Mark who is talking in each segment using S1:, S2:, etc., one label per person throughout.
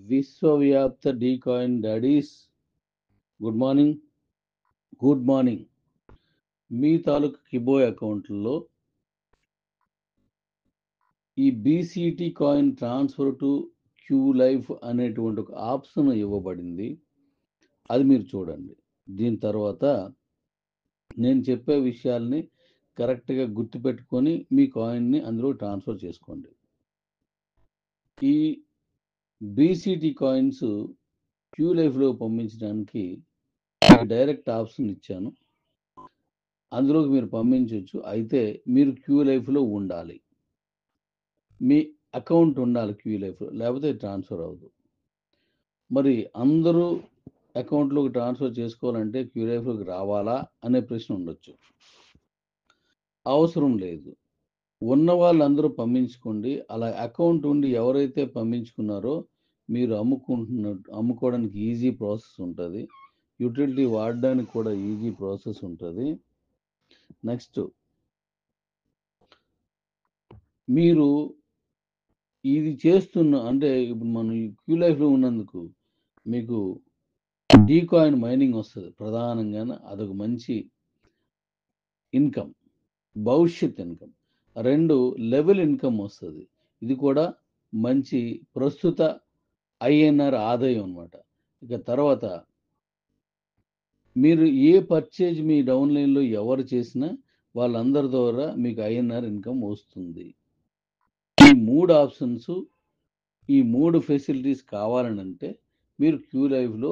S1: విశ్వవ్యాప్త Dcoin daddies good morning. Good morning. మీ తాలూకు Kibo అకౌంట్లో ఈ BCT coin transfer to Q life అనేటువంటి ఒక ఆప్షన్ ఇవ్వబడింది. అది మీరు చూడండి. దీని తర్వాత నేను చెప్పే విషయాల్ని కరెక్ట్గా గుర్తుపెట్టుకొని మీ కాయిన్ని అందులో ట్రాన్స్ఫర్ చేసుకోండి. ఈ బీసీటీ కాయిన్స్ క్యూ లైఫ్లో పంపించడానికి డైరెక్ట్ ఆప్షన్ ఇచ్చాను. అందులోకి మీరు పంపించవచ్చు. అయితే మీరు క్యూ లైఫ్లో ఉండాలి, మీ అకౌంట్ ఉండాలి క్యూ లైఫ్లో, లేకపోతే ట్రాన్స్ఫర్ అవ్వదు. మరి అందరూ అకౌంట్లోకి ట్రాన్స్ఫర్ చేసుకోవాలంటే క్యూ లైఫ్లోకి రావాలా అనే ప్రశ్న ఉండొచ్చు. అవసరం లేదు. ఉన్న వాళ్ళందరూ పంపించుకోండి. అలా అకౌంట్ ఉండి ఎవరైతే పంపించుకున్నారో మీరు అమ్ముకోవడానికి ఈజీ ప్రాసెస్ ఉంటుంది. యూటిలిటీ వాడడానికి కూడా ఈజీ ప్రాసెస్ ఉంటుంది. నెక్స్ట్, మీరు ఇది చేస్తున్న అంటే ఇప్పుడు మనం క్యూ లైఫ్లో ఉన్నందుకు మీకు డీకాయిన్ మైనింగ్ వస్తుంది ప్రధానంగా. అదొక మంచి ఇన్కమ్, భవిష్యత్ ఇన్కమ్. 2 లెవెల్ ఇన్కమ్ వస్తుంది. ఇది కూడా మంచి ప్రస్తుత ఐఎన్ఆర్ ఆదాయం అనమాట. ఇక తర్వాత మీరు ఏ పర్చేజ్ మీ డౌన్లైన్లో ఎవరు చేసినా వాళ్ళందరి ద్వారా మీకు ఐఎన్ఆర్ ఇన్కమ్ వస్తుంది. ఈ 3 ఆప్షన్స్, ఈ 3 ఫెసిలిటీస్ కావాలనంటే మీరు క్యూ లైఫ్లో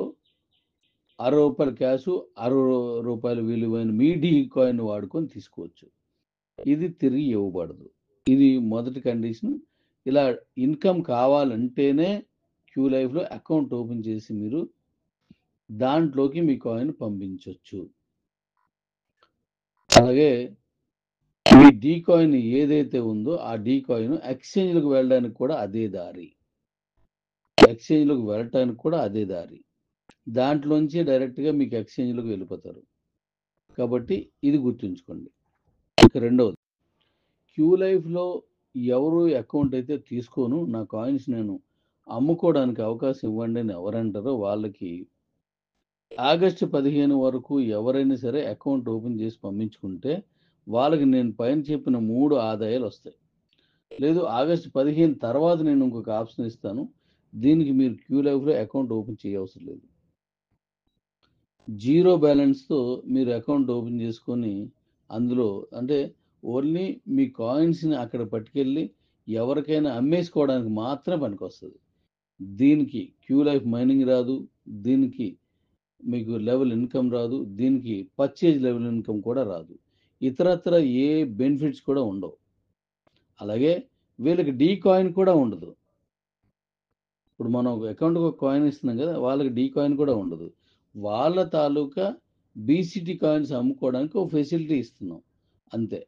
S1: ₹60 క్యాష్, ₹60 విలువైన మీ డీ కాయిన్ వాడుకొని తీసుకోవచ్చు. ఇది తిరిగి ఇవ్వబడదు. ఇది మొదటి కండిషన్. ఇలా ఇన్కమ్ కావాలంటేనే క్యూ లైఫ్లో అకౌంట్ ఓపెన్ చేసి మీరు దాంట్లోకి మీ కాయిన్ పంపించవచ్చు. అలాగే మీ డీ కాయిన్ ఏదైతే ఉందో ఆ డీ కాయిన్ ఎక్స్చేంజ్లకు వెళ్ళడానికి కూడా అదే దారి. ఎక్స్చేంజ్లోకి వెళ్ళటానికి కూడా అదే దారి. దాంట్లోంచి డైరెక్ట్గా మీకు ఎక్స్చేంజ్లోకి వెళ్ళిపోతారు. కాబట్టి ఇది గుర్తుంచుకోండి. ఇక రెండవది, క్యూ లైఫ్లో ఎవరు అకౌంట్ అయితే తీసుకోను, నా కాయిన్స్ నేను అమ్ముకోవడానికి అవకాశం ఇవ్వండి అని ఎవరంటారో వాళ్ళకి ఆగస్టు 15 వరకు ఎవరైనా సరే అకౌంట్ ఓపెన్ చేసి పంపించుకుంటే వాళ్ళకి నేను పైన చెప్పిన 3 ఆదాయాలు వస్తాయి. లేదు ఆగస్టు 15 తర్వాత నేను ఇంకొక ఆప్షన్ ఇస్తాను. దీనికి మీరు క్యూ లైఫ్లో అకౌంట్ ఓపెన్ చేయవసరం లేదు. 0 బ్యాలెన్స్తో మీరు అకౌంట్ ఓపెన్ చేసుకొని అందులో అంటే ఓన్లీ మీ కాయిన్స్ని అక్కడ పట్టుకెళ్ళి ఎవరికైనా అమ్మేసుకోవడానికి మాత్రమే పనికొస్తుంది. దీనికి క్యూ లైఫ్ మైనింగ్ రాదు, దీనికి మీకు లెవెల్ ఇన్కమ్ రాదు, దీనికి పర్చేజ్ లెవెల్ ఇన్కమ్ కూడా రాదు, ఇతరత్ర ఏ బెనిఫిట్స్ కూడా ఉండవు. అలాగే వీళ్ళకి డీ కాయిన్ కూడా ఉండదు. ఇప్పుడు మనం అకౌంట్కి ఒక కాయిన్ ఇస్తున్నాం కదా, వాళ్ళకి డీ కాయిన్ కూడా ఉండదు. వాళ్ళ తాలూకా బీసీటీ కాయిన్స్ అమ్ముకోవడానికి ఒక ఫెసిలిటీ ఇస్తున్నాం అంతే.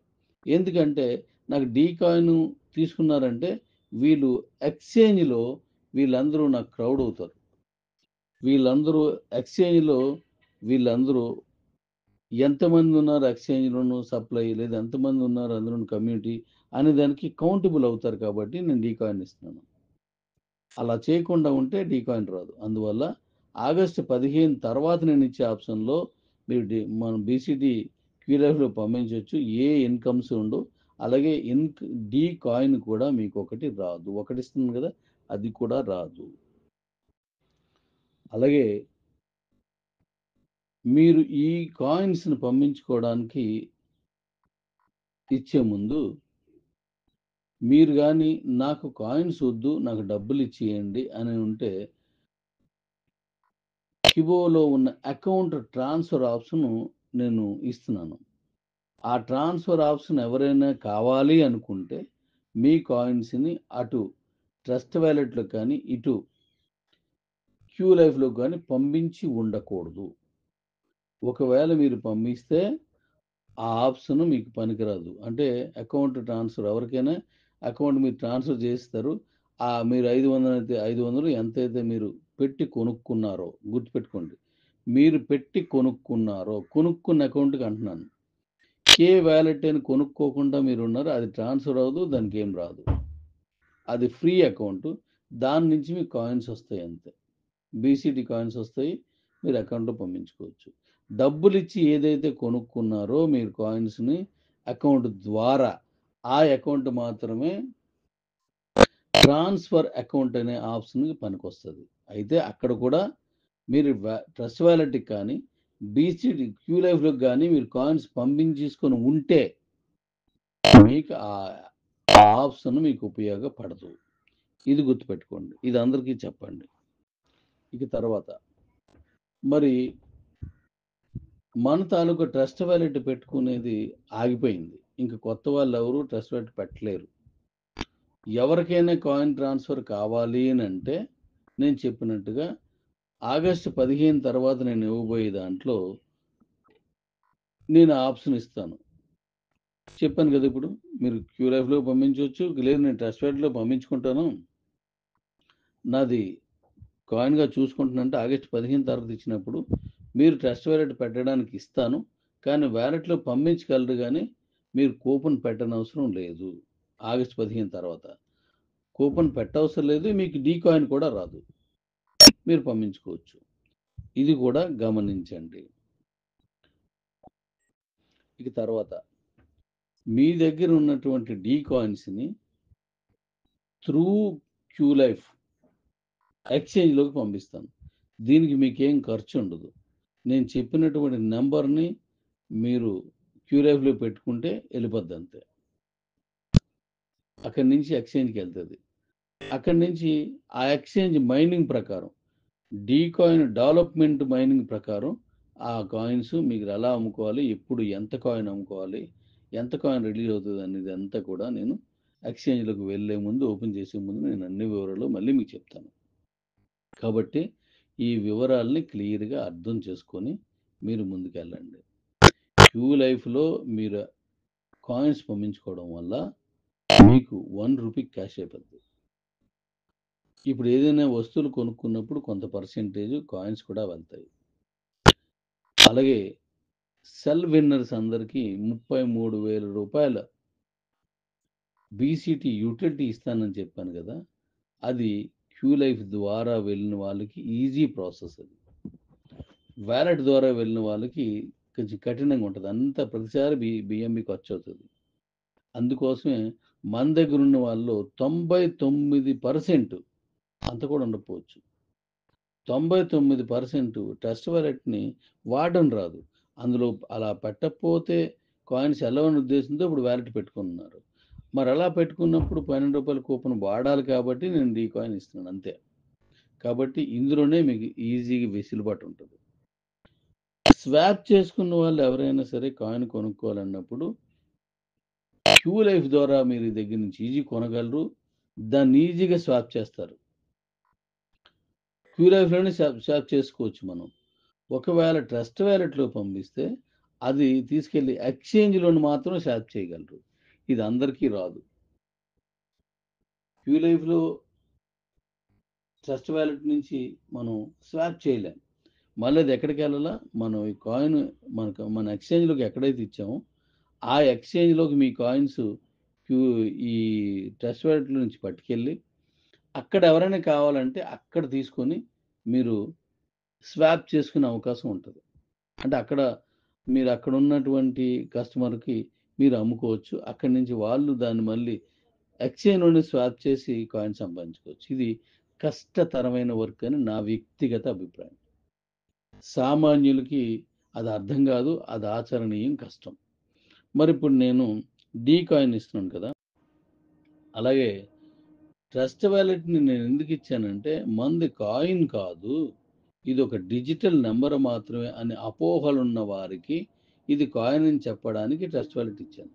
S1: ఎందుకంటే నాకు డీ కాయిన్ తీసుకున్నారంటే వీళ్ళు ఎక్స్చేంజ్లో వీళ్ళందరూ నాకు క్రౌడ్ అవుతారు. వీళ్ళందరూ ఎక్స్చేంజ్లో వీళ్ళందరూ ఎంతమంది ఉన్నారు ఎక్స్చేంజ్లోను సప్లై, లేదా ఎంతమంది ఉన్నారు అందులో కమ్యూనిటీ అనే దానికి కౌంటబుల్ అవుతారు. కాబట్టి నేను డీ కాయిన్ ఇస్తున్నాను. అలా చేయకుండా ఉంటే డీ కాయిన్ రాదు. అందువల్ల ఆగస్టు 15 తర్వాత నేను ఇచ్చే ఆప్షన్లో మీరు మన బీసీటీ క్యూ లైఫ్లో పంపించవచ్చు. ఏ ఇన్కమ్స్ ఉండవు. అలాగే డీ కాయిన్ కూడా మీకు ఒకటి రాదు. ఒకటి ఇస్తుంది కదా, అది కూడా రాదు. అలాగే మీరు ఈ కాయిన్స్ని పంపించుకోవడానికి ఇచ్చే ముందు మీరు కానీ నాకు కాయిన్స్ వద్దు, నాకు డబ్బులు ఇచ్చేయండి అని ఉంటే కిబోలో ఉన్న అకౌంట్ ట్రాన్స్ఫర్ ఆప్షన్ నేను ఇస్తున్నాను. ఆ ట్రాన్స్ఫర్ ఆప్షన్ ఎవరైనా కావాలి అనుకుంటే మీ కాయిన్స్ని అటు ట్రస్ట్ వ్యాలెట్లో కానీ ఇటు క్యూ లైఫ్లో కానీ పంపించి ఉండకూడదు. ఒకవేళ మీరు పంపిస్తే ఆ ఆప్షన్ మీకు పనికిరాదు. అంటే అకౌంట్ ట్రాన్స్ఫర్ ఎవరికైనా అకౌంట్ మీరు ట్రాన్స్ఫర్ చేస్తారు. మీరు 500 అయితే 500 ఎంతైతే మీరు పెట్టి కొనుక్కున్నారో గుర్తుపెట్టుకోండి. మీరు పెట్టి కొనుక్కున్న అకౌంట్కి అంటున్నాను. కే వ్యాలెట్ అని కొనుక్కోకుండా మీరు ఉన్నారు, అది ట్రాన్స్ఫర్ అవ్వదు, దానికి ఏం రాదు. అది ఫ్రీ అకౌంట్. దాని నుంచి మీకు కాయిన్స్ వస్తాయి అంతే. బీసీటీ కాయిన్స్ వస్తాయి, మీరు అకౌంట్లో పంపించుకోవచ్చు. డబ్బులు ఇచ్చి ఏదైతే కొనుక్కున్నారో మీరు కాయిన్స్ని అకౌంట్ ద్వారా ఆ అకౌంట్ మాత్రమే ట్రాన్స్ఫర్ అకౌంట్ అనే ఆప్షన్కి పనికొస్తుంది. అయితే అక్కడ కూడా మీరు ట్రస్ట్ వ్యాలెట్కి కానీ బీసీటీ క్యూ లైఫ్లోకి కానీ మీరు కాయిన్స్ పంపించేసుకొని ఉంటే మీకు ఆ ఆప్షన్ మీకు ఉపయోగపడదు. ఇది గుర్తుపెట్టుకోండి, ఇది అందరికీ చెప్పండి. ఇక తర్వాత మరి మన తాలూకా ట్రస్ట్ వ్యాలెట్ పెట్టుకునేది ఆగిపోయింది. ఇంక కొత్త వాళ్ళు ఎవరు ట్రస్ట్ వ్యాలెట్ పెట్టలేరు. ఎవరికైనా కాయిన్ ట్రాన్స్ఫర్ కావాలి అని అంటే నేను చెప్పినట్టుగా ఆగస్టు 15 తర్వాత నేను ఇవ్వబోయే దాంట్లో నేను ఆప్షన్ ఇస్తాను. చెప్పాను కదా, ఇప్పుడు మీరు క్యూ లైఫ్లో పంపించవచ్చు, లేదు నేను ట్రస్ట్ వ్యాలెట్లో పంపించుకుంటాను, నాది కాయిన్గా చూసుకుంటున్నంటే ఆగస్టు 15 తర్వాత ఇచ్చినప్పుడు మీరు ట్రస్ట్ వ్యాలెట్ పెట్టడానికి ఇస్తాను, కానీ వ్యాలెట్లో పంపించగలరు, కానీ మీరు కూపన్ పెట్టనవసరం లేదు. ఆగస్టు 15 తర్వాత కూపన్ పెట్టవసరం లేదు, మీకు డీ కాయిన్ కూడా రాదు, మీరు పంపించుకోవచ్చు. ఇది కూడా గమనించండి. ఇక తర్వాత మీ దగ్గర ఉన్నటువంటి డీ కాయిన్స్ని త్రూ క్యూ లైఫ్ ఎక్స్చేంజ్లోకి పంపిస్తాను. దీనికి మీకేం ఖర్చు ఉండదు. నేను చెప్పినటువంటి నెంబర్ని మీరు క్యూ లైఫ్లో పెట్టుకుంటే వెళ్ళిపోద్ది అంతే. అక్కడి నుంచి ఎక్స్చేంజ్కి వెళ్తుంది. అక్కడి నుంచి ఆ ఎక్స్చేంజ్ మైనింగ్ ప్రకారం, డీ కాయిన్ డెవలప్మెంట్ మైనింగ్ ప్రకారం ఆ కాయిన్స్ మీకు ఎలా అమ్ముకోవాలి, ఎప్పుడు ఎంత కాయిన్ అమ్ముకోవాలి, ఎంత కాయిన్ రిలీజ్ అవుతుంది అనేది అంతా కూడా నేను ఎక్స్చేంజ్లోకి వెళ్ళే ముందు, ఓపెన్ చేసే ముందు నేను అన్ని వివరాలు మళ్ళీ మీకు చెప్తాను. కాబట్టి ఈ వివరాలని క్లియర్గా అర్థం చేసుకొని మీరు ముందుకెళ్ళండి. క్యూ లైఫ్లో మీరు కాయిన్స్ పంపించుకోవడం వల్ల మీకు 1 రూపీ క్యాష్ అయిపోతుంది. ఇప్పుడు ఏదైనా వస్తువులు కొనుక్కున్నప్పుడు కొంత పర్సెంటేజ్ కాయిన్స్ కూడా వెళ్తాయి. అలాగే సెల్ విన్నర్స్ అందరికీ 33,000 రూపాయల బీసీటీ యూటిలిటీ ఇస్తానని చెప్పాను కదా, అది క్యూ లైఫ్ ద్వారా వెళ్ళిన వాళ్ళకి ఈజీ ప్రాసెస్. అది వ్యాలెట్ ద్వారా వెళ్ళిన వాళ్ళకి కొంచెం కఠినంగా ఉంటుంది, అంతా ప్రతిసారి బిఎంబి ఖర్చు అవుతుంది. అందుకోసమే మన దగ్గర ఉన్న వాళ్ళు 99% అంత కూడా ఉండకపోవచ్చు, 99% ట్రస్ట్ వ్యాలెట్ని వాడడం రాదు. అందులో అలా పెట్టకపోతే కాయిన్స్ వెళ్ళవని ఉద్దేశంతో ఇప్పుడు వ్యాలెట్ పెట్టుకున్నారు. మరి అలా పెట్టుకున్నప్పుడు 12 రూపాయల కూపన్ వాడాలి కాబట్టి నేను డీ కాయిన్ ఇస్తున్నాను అంతే. కాబట్టి ఇందులోనే మీకు ఈజీగా వెసులుబాటు ఉంటుంది. స్వాప్ చేసుకున్న వాళ్ళు ఎవరైనా సరే కాయిన్ కొనుక్కోవాలన్నప్పుడు క్యూ లైఫ్ ద్వారా మీరు దగ్గర నుంచి ఈజీ కొనగలరు, దాన్ని ఈజీగా స్వాప్ చేస్తారు. క్యూ లైఫ్లోనే స్వాప్ చేసుకోవచ్చు మనం. ఒకవేళ ట్రస్ట్ వ్యాలెట్లో పంపిస్తే అది తీసుకెళ్ళి ఎక్స్చేంజ్లోని మాత్రం స్వాప్ చేయగలరు. ఇది అందరికీ రాదు. క్యూ లైఫ్లో ట్రస్ట్ వ్యాలెట్ నుంచి మనం స్వాప్ చేయలేం. మళ్ళీ అది ఎక్కడికి వెళ్ళాలా, మనం ఈ కాయిన్ మన ఎక్స్చేంజ్లోకి ఎక్కడైతే ఇచ్చామో ఆ ఎక్స్చేంజ్లోకి మీ కాయిన్స్ ఈ ట్రస్ట్ వ్యాలెట్లో నుంచి పట్టుకెళ్ళి అక్కడ ఎవరైనా కావాలంటే అక్కడ తీసుకొని మీరు స్వాప్ చేసుకునే అవకాశం ఉంటుంది. అంటే మీరు అక్కడ ఉన్నటువంటి కస్టమర్కి మీరు అమ్ముకోవచ్చు, అక్కడి నుంచి వాళ్ళు దాన్ని మళ్ళీ ఎక్స్చేంజ్లోనే స్వాప్ చేసి కాయిన్ సంపాదించుకోవచ్చు. ఇది కష్టతరమైన వర్క్ అని నా వ్యక్తిగత అభిప్రాయం. సామాన్యులకి అది అర్థం కాదు, అది ఆచరణీయం, కష్టం. మరి ఇప్పుడు నేను డీ కాయిన్ ఇస్తున్నాను కదా, అలాగే ట్రస్ట్ వ్యాలెట్ని నేను ఎందుకు ఇచ్చానంటే మంది కాయిన్ కాదు, ఇది ఒక డిజిటల్ నెంబర్ మాత్రమే అనే అపోహలు ఉన్న వారికి ఇది కాయిన్ అని చెప్పడానికి ట్రస్ట్ వ్యాలెట్ ఇచ్చాను.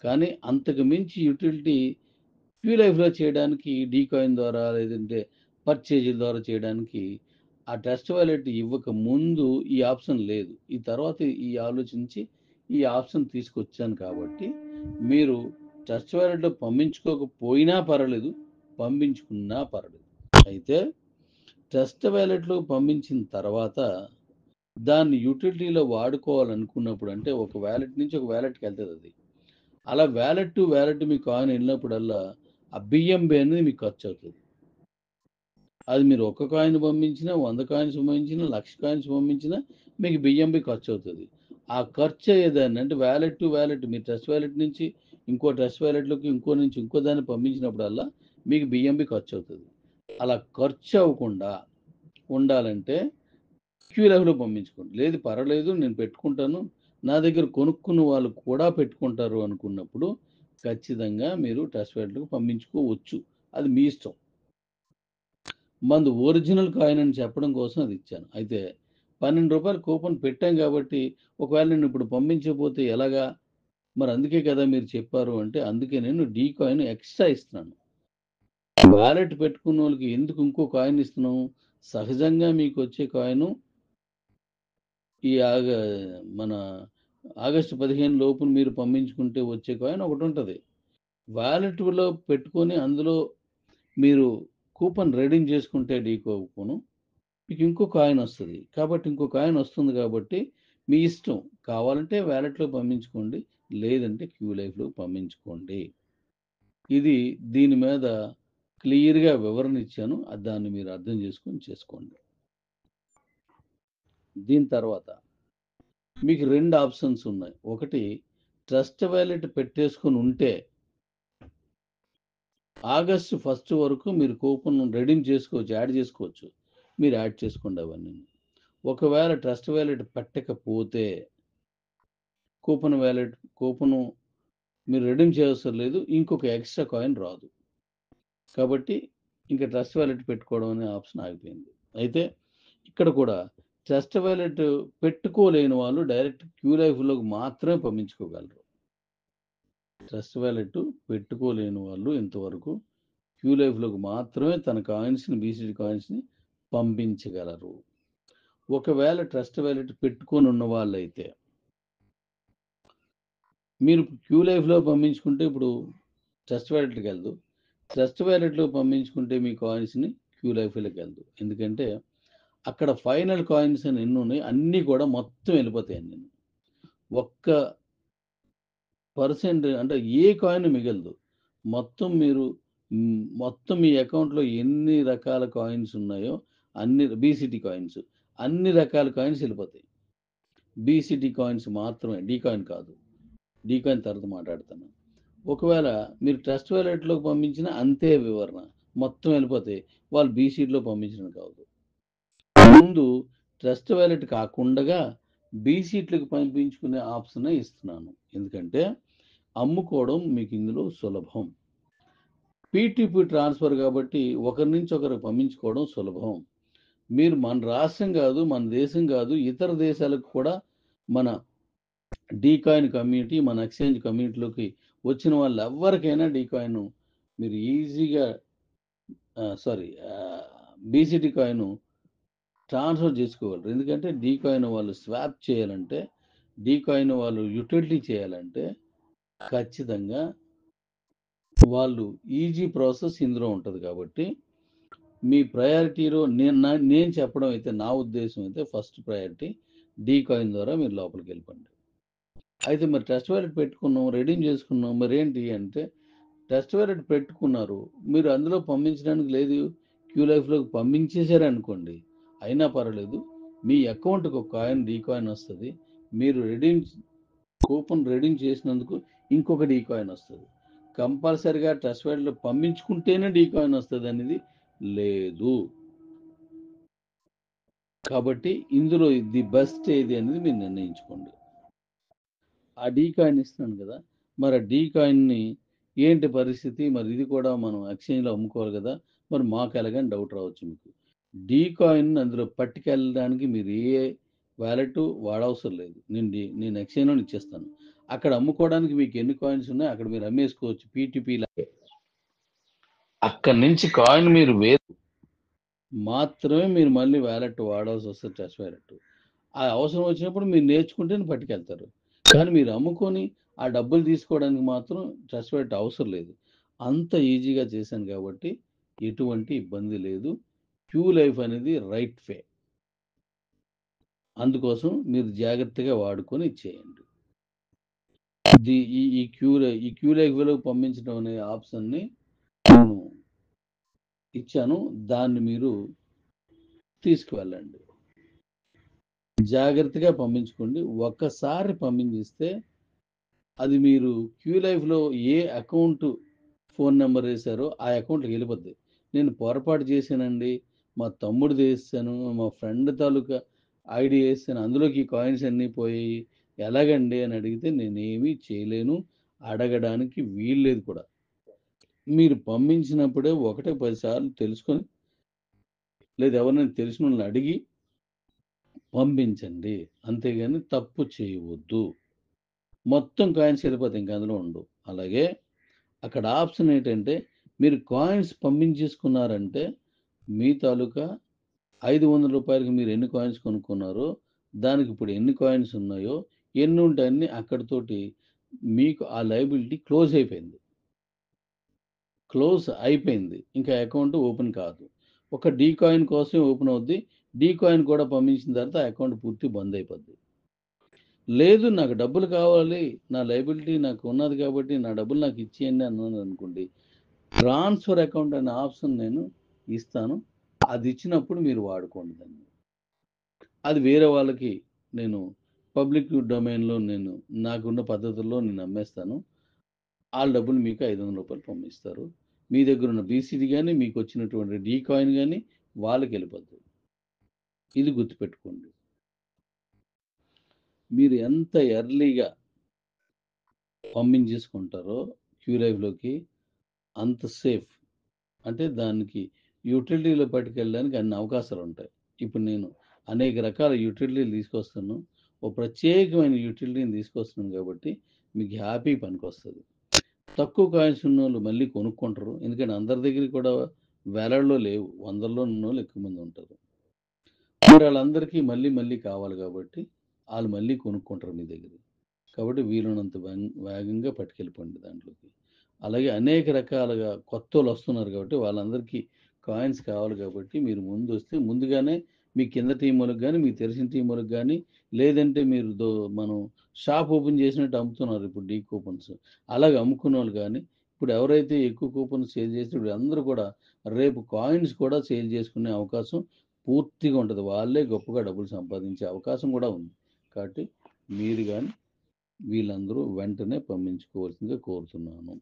S1: కానీ అంతకు మించి యూటిలిటీ క్యూ లైఫ్లో చేయడానికి డీ కాయిన్ ద్వారా లేదంటే పర్చేజీల ద్వారా చేయడానికి ఆ ట్రస్ట్ వ్యాలెట్ ఇవ్వక ముందు ఈ ఆప్షన్ లేదు. ఈ తర్వాత ఈ ఆలోచించి ఈ ఆప్షన్ తీసుకొచ్చాను. కాబట్టి మీరు ట్రస్ట్ వ్యాలెట్లో పంపించుకోకపోయినా పర్వాలేదు, పంపించుకున్నా పర్వాలేదు. అయితే ట్రస్ట్ వ్యాలెట్లో పంపించిన తర్వాత దాన్ని యూటిలిటీలో వాడుకోవాలనుకున్నప్పుడు, అంటే ఒక వ్యాలెట్ నుంచి ఒక వ్యాలెట్కి వెళ్తుంది అది, అలా వ్యాలెట్ టు వ్యాలెట్ మీ కాయిన్ వెళ్ళినప్పుడల్లా ఆ బిఎంబి అనేది మీకు ఖర్చు అవుతుంది. అది మీరు ఒక్క కాయిన్ పంపించినా, 100 కాయిన్స్ పంపించినా, 1,00,000 కాయిన్స్ పంపించినా మీకు బిఎంబి ఖర్చవుతది. ఆ ఖర్చు అయ్యేదాన్ని అంటే wallet to wallet me trust wallet నుంచి ఇంకో ట్రస్ట్ వాలెట్‌లోకి, ఇంకో నుంచి ఇంకో దాన్ని పంపించినప్పుడల్లా మీకు బిఎంబి ఖర్చవుతది. అలా ఖర్చు అవ్వకుండా ఉండాలంటే క్యూలైవ్‌లో పంపించుకోండి. లేదు పర్వాలేదు నేను పెట్టుకుంటాను. నా దగ్గర కొనుక్కున్న వాళ్ళు కూడా పెట్టుకుంటారు అనుకున్నప్పుడు ఖచ్చితంగా మీరు ట్రస్ట్ వాలెట్‌లోకి పంపించుకోవచ్చు. అది మీ ఇష్టం. మంది ఒరిజినల్ కాయిన్ అని చెప్పడం కోసం అది ఇచ్చాను. అయితే రూ. 12 కూపన్ పెట్టాం కాబట్టి ఒకవేళ నేను ఇప్పుడు పంపించకపోతే ఎలాగా? మరి అందుకే కదా మీరు చెప్పారు అంటే, అందుకే నేను డీ కాయిన్ ఎక్స్ట్రా ఇస్తున్నాను. వాలెట్ పెట్టుకున్నోళ్ళకి ఎందుకు ఇంకో కాయిన్ ఇస్తున్నాం? సహజంగా మీకొచ్చే కాయిను ఈ మన ఆగస్టు 15 లోపున మీరు పంపించుకుంటే వచ్చే కాయిన్ ఒకటుంటది. వాలెట్‌లో పెట్టుకొని అందులో మీరు కూపన్ రెడీమ్ చేసుకుంటే డీ కూపను మీకు ఇంకో కాయిన్ వస్తది. కాబట్టి ఇంకో కాయిన్ వస్తుంది కాబట్టి మీ ఇష్టం. కావాలంటే వాలెట్‌లో పంపించుకోండి. లేదంటే క్యూలైఫ్‌లో పంపించుకోండి. ఇది దీని మీద క్లియర్‌గా వివరణ ఇచ్చాను. దాన్ని మీరు అర్థం చేసుకొని చేసుకోండి. దీని తర్వాత మీకు 2 ఆప్షన్స్ ఉన్నాయి. ఒకటి ట్రస్ట్ వాలెట్ పెట్టేసుకొని ఉంటే ఆగస్టు 1 వరకు మీరు కూపన్ రెడీమ్ చేసుకోవచ్చు. యాడ్ చేసుకోవచ్చు. మీరు యాడ్ చేసుకోండి అవన్నీను. ఒకవేళ ట్రస్ట్ వాలెట్ పెట్టకపోతే కూపను మీరు రెడీమ్ చేయవసరం లేదు. ఇంకొక ఎక్స్ట్రా కాయిన్ రాదు. కాబట్టి ఇంకా ట్రస్ట్ వాలెట్ పెట్టుకోవడం అనే ఆప్షన్ ఆగిపోయింది. అయితే ఇక్కడ కూడా ట్రస్ట్ వాలెట్ పెట్టుకోలేని వాళ్ళు డైరెక్ట్ క్యూలైఫ్‌లోకి మాత్రమే పంపించుకోగలరు. ట్రస్ట్ వాలెట్ పెట్టుకోలేని వాళ్ళు ఇంతవరకు క్యూలైఫ్‌లోకి మాత్రమే తన కాయిన్స్‌ని బీసీడీ కాయిన్స్‌ని పంపించగలరు. ఒకవేళ ట్రస్ట్ వాలెట్ పెట్టుకొని ఉన్న వాళ్ళైతే మీరు క్యూలైఫ్‌లో పంపించుకుంటే ఇప్పుడు ట్రస్ట్ వాలెట్‌కి వెళ్ళదు. ట్రస్ట్ వాలెట్‌లో పంపించుకుంటే మీ కాయిన్స్‌ని క్యూలైఫ్‌లోకి వెళ్ళదు. ఎందుకంటే అక్కడ ఫైనల్ కాయిన్స్ అని ఎన్ని ఉన్నాయి అన్నీ కూడా మొత్తం వెళ్ళిపోతాయండి. ఒక్క పర్సెంట్ అంటే ఏ కాయిన్ మిగలదు. మొత్తం మీరు మొత్తం మీ అకౌంట్‌లో ఎన్ని రకాల కాయిన్స్ ఉన్నాయో అన్ని బీసీటీ కాయిన్స్ అన్ని రకాల కాయిన్స్ వెళ్ళిపోతాయి. బీసీటీ కాయిన్స్ మాత్రమే డీ కాయిన్ కాదు. డీ కాయిన్ తర్వాత మాట్లాడతాను. ఒకవేళ మీరు ట్రస్ట్ వాలెట్‌లోకి పంపించిన అంతే వివరణ. మొత్తం వెళ్ళిపోతాయి. వాళ్ళు బీసీటీలో పంపించడం కాదు. ముందు ట్రస్ట్ వాలెట్ కాకుండగా బీసీట్‌లకి పంపించుకునే ఆప్షనే ఇస్తున్నాను. ఎందుకంటే అమ్ముకోవడం మీకు ఇందులో సులభం. పీటీపీ ట్రాన్స్‌ఫర్ కాబట్టి ఒకరి నుంచి ఒకరికి పంపించుకోవడం సులభం. మీరు మన రాష్ట్రం కాదు, మన దేశం కాదు, ఇతర దేశాలకు కూడా మన డీకాయిన్ కమ్యూనిటీ, మన ఎక్స్చేంజ్ కమ్యూనిటీలోకి వచ్చిన వాళ్ళెవ్వరికైనా డీకాయిన్ మీరు ఈజీగా బీసీటీ కాయిన్ ట్రాన్స్ఫర్ చేసుకోగలరు. ఎందుకంటే డీకాయిన్ వాళ్ళు స్వాప్ చేయాలంటే, డీకాయిన్ వాళ్ళు యుటిలిటీ చేయాలంటే ఖచ్చితంగా వాళ్ళు ఈజీ ప్రాసెస్ ఇందులో ఉంటది కాబట్టి, మీ ప్రయారిటీలో నేను చెప్పడం అయితే నా ఉద్దేశం అయితే ఫస్ట్ ప్రయారిటీ డీకాయిన్ ద్వారా మీరు లోపలికెళ్ళిపోండి. అయితే మరి ట్రస్ట్ వాలెట్ పెట్టుకున్నాం, రెడీమ్ చేసుకున్నాం. మరేంటి అంటే టెస్ట్ వాలెట్ పెట్టుకున్నారు. మీరు అందులో పంపించడానికి లేదు. క్యూలైఫ్‌లోకి పంపించేసారనుకోండి. అయినా పర్వాలేదు. మీ అకౌంట్‌కి ఒక కాయిన్ డీకాయిన్ వస్తది. మీరు కూపన్ రెడీమ్ చేసినందుకు ఇంకొక డీకాయిన్ వస్తది. కంపల్సరీగా ట్రస్ట్ వాలెట్‌లో పంపించుకుంటేనే డీకాయిన్ వస్తదనేది లేదు. కాబట్టి ఇందులో ది బెస్ట్ ఏది అనేది మీరు నిర్ణయించుకోండి. ఆ డీకాయిన్ ఇస్తున్నాను కదా! మరి ఆ డీకాయిన్‌ని ఏంటి పరిస్థితి? మరి ఇది కూడా మనం ఎక్స్‌చేంజ్‌లో అమ్ముకోవాలి కదా! మరి మాకెలాగని డౌట్ రావచ్చు మీకు. డీకాయిన్ అందులో పట్టుకెళ్ళడానికి మీరు ఏ వాలెట్ వాడవసరం లేదు. నేను ఎక్స్‌చేంజ్‌లోనే ఇచ్చేస్తాను. అక్కడ అమ్ముకోవడానికి మీకు ఎన్ని కాయిన్స్ ఉన్నాయో అక్కడ మీరు అమ్మేసుకోవచ్చు. పీటీపీ లాగే. అక్కడి నుంచి కాయిన్ మీరు మాత్రమే మీరు మళ్ళీ వాలెట్ వాడాల్సి వస్తది ట్రస్ట్ వాలెట్. ఆ అవసరం వచ్చినప్పుడు మీరు నేర్చుకుంటేనే పట్టుకెళ్తారు. కానీ మీరు అమ్ముకొని ఆ డబ్బులు తీసుకోవడానికి మాత్రం ట్రస్ట్ వాలెట్ అవసరం లేదు. అంత ఈజీగా చేశాను కాబట్టి ఎటువంటి ఇబ్బంది లేదు. క్యూ లైఫ్ అనేది రైట్ వే. అందుకోసం మీరు జాగ్రత్తగా వాడుకొని చేయండి. ఇది ఈ క్యూ లైఫ్‌లోకి పంపించడం అనే ఆప్షన్‌ని నేను ఇచ్చాను. దాన్ని మీరు తీసుకువెళ్ళండి. జాగ్రత్తగా పంపించుకోండి. ఒక్కసారి పంపించిస్తే అది మీరు క్యూ లైఫ్‌లో ఏ అకౌంట్ ఫోన్ నంబర్ ఏసారో ఆ అకౌంట్‌లోకి వెళ్ళిపోద్ది. నేను పొరపాటు చేశానండి. మా తమ్ముడిది ఏసేసాను. మా ఫ్రెండ్ తాలూకా ఐడీ ఏసాను. అందులోకి ఈ కాయిన్స్ అన్నీ పోయాయి. ఎలాగండి అని అడిగితే నేనేమీ చేయలేను. అడగడానికి వీల్లేదు కూడా. మీరు పంపించినప్పుడే ఒకటే 10 సార్లు తెలుసుకొని లేదా ఎవరినైనా తెలిసినోళ్ళని అడిగి పంపించండి. అంతేగాని తప్పు చేయవద్దు. మొత్తం కాయిన్స్ వెళ్ళిపోతాయి. ఇంక అందులో ఉండవు. అలాగే అక్కడ ఆప్షన్ ఏంటంటే మీరు కాయిన్స్ పంపించేసుకున్నారంటే మీ తాలూకా ₹500కి మీరు ఎన్ని కాయిన్స్ కొనుక్కున్నారో దానికి ఇప్పుడు ఎన్ని కాయిన్స్ ఉన్నాయో ఎన్ని ఉంటే అన్ని అక్కడితోటి మీకు ఆ లయబిలిటీ క్లోజ్ అయిపోయింది. క్లోజ్ అయిపోయింది. ఇంకా అకౌంట్ ఓపెన్ కాదు. ఒక డీ కాయిన్ కోసమే ఓపెన్ అవుద్ది. డీ కాయిన్ కూడా పంపించిన తర్వాత ఆ అకౌంట్ పూర్తి బంద్ అయిపోద్ది. లేదు నాకు డబ్బులు కావాలి. నా లయబిలిటీ నాకు ఉన్నది కాబట్టి నా డబ్బులు నాకు ఇచ్చేయండి అన్నాననుకోండి. ట్రాన్స్‌ఫర్ అకౌంట్ అనే ఆప్షన్ నేను ఇస్తాను. అది ఇచ్చినప్పుడు మీరు వాడుకోండి దాన్ని. అది వేరే వాళ్ళకి నేను పబ్లిక్ డొమైన్‌లో నేను నాకున్న పద్ధతుల్లో నేను అమ్మేస్తాను. ఆళ్ళ డబ్బులు మీకు ₹500 పంపిస్తారు. మీ దగ్గరున్న బీసీడీ గాని, మీకొచ్చినటువంటి డీ కాయిన్ గాని వాళ్ళకెళ్ళిపోద్ది. ఇది గుర్తుపెట్టుకోండి. మీరు ఎంత ఎర్లీగా పంపించేసుకుంటారో క్యూ లైవ్‌లోకి అంత సేఫ్. అంటే దానికి యుటిలిటీలో పట్టుకెళ్ళడానికి అన్ని అవకాశాలుంటాయి. ఇప్పుడు నేను అనేక రకాల యుటిలిటీలు తీసుకొస్తాను. ఓ ప్రత్యేకమైన యుటిలిటీని తీసుకొస్తున్నాను కాబట్టి మీకు హ్యాపీ పనికొస్తది. తక్కువ కాయిన్స్ ఉన్నోళ్ళు మళ్ళీ కొనుక్కుంటరు. ఎందుకంటే అందరి దగ్గర కూడా వేలల్లో లేవు. వందల్లో ఉన్నోళ్ళు ఎక్కువ మంది ఉంటారు. మరి ఆళ్ళందరికీ మళ్ళీ మళ్ళీ కావాలి కాబట్టి ఆళ్ళు మళ్ళీ కొనుక్కుంటారు మీ దగ్గర. కాబట్టి వీలున్నంత వేగంగా పట్టుకెళ్ళిపోండి దాంట్లోకి. అలాగే అనేక రకాలుగా కొత్తోళ్ళొస్తున్నారు కాబట్టి వాళ్ళందరికీ కాయిన్స్ కావాలి కాబట్టి మీరు ముందొస్తే ముందుగానే మీ కింద టీమోళ్ళకి గాని, మీకు తెలిసిన టీమోళ్ళకి గాని, లేదంటే మీరు మనం షాప్ ఓపెన్ చేసినట్టు అమ్ముతున్నారు ఇప్పుడు డీ కూపన్స్. అలాగ అమ్ముకున్నోళ్ళు గాని, ఇప్పుడు ఎవరైతే ఎక్కువ కూపన్స్ సేల్ చేసి వీళ్ళందరూ కూడా రేపు కాయిన్స్ కూడా సేల్ చేసుకునే అవకాశం పూర్తిగా ఉంటది. వాళ్ళే గొప్పగా డబ్బులు సంపాదించే అవకాశం కూడా ఉంది. కాబట్టి మీరు గాని వీళ్ళందరూ వెంటనే పంపించుకోవాల్సిందిగా కోరుతున్నాను.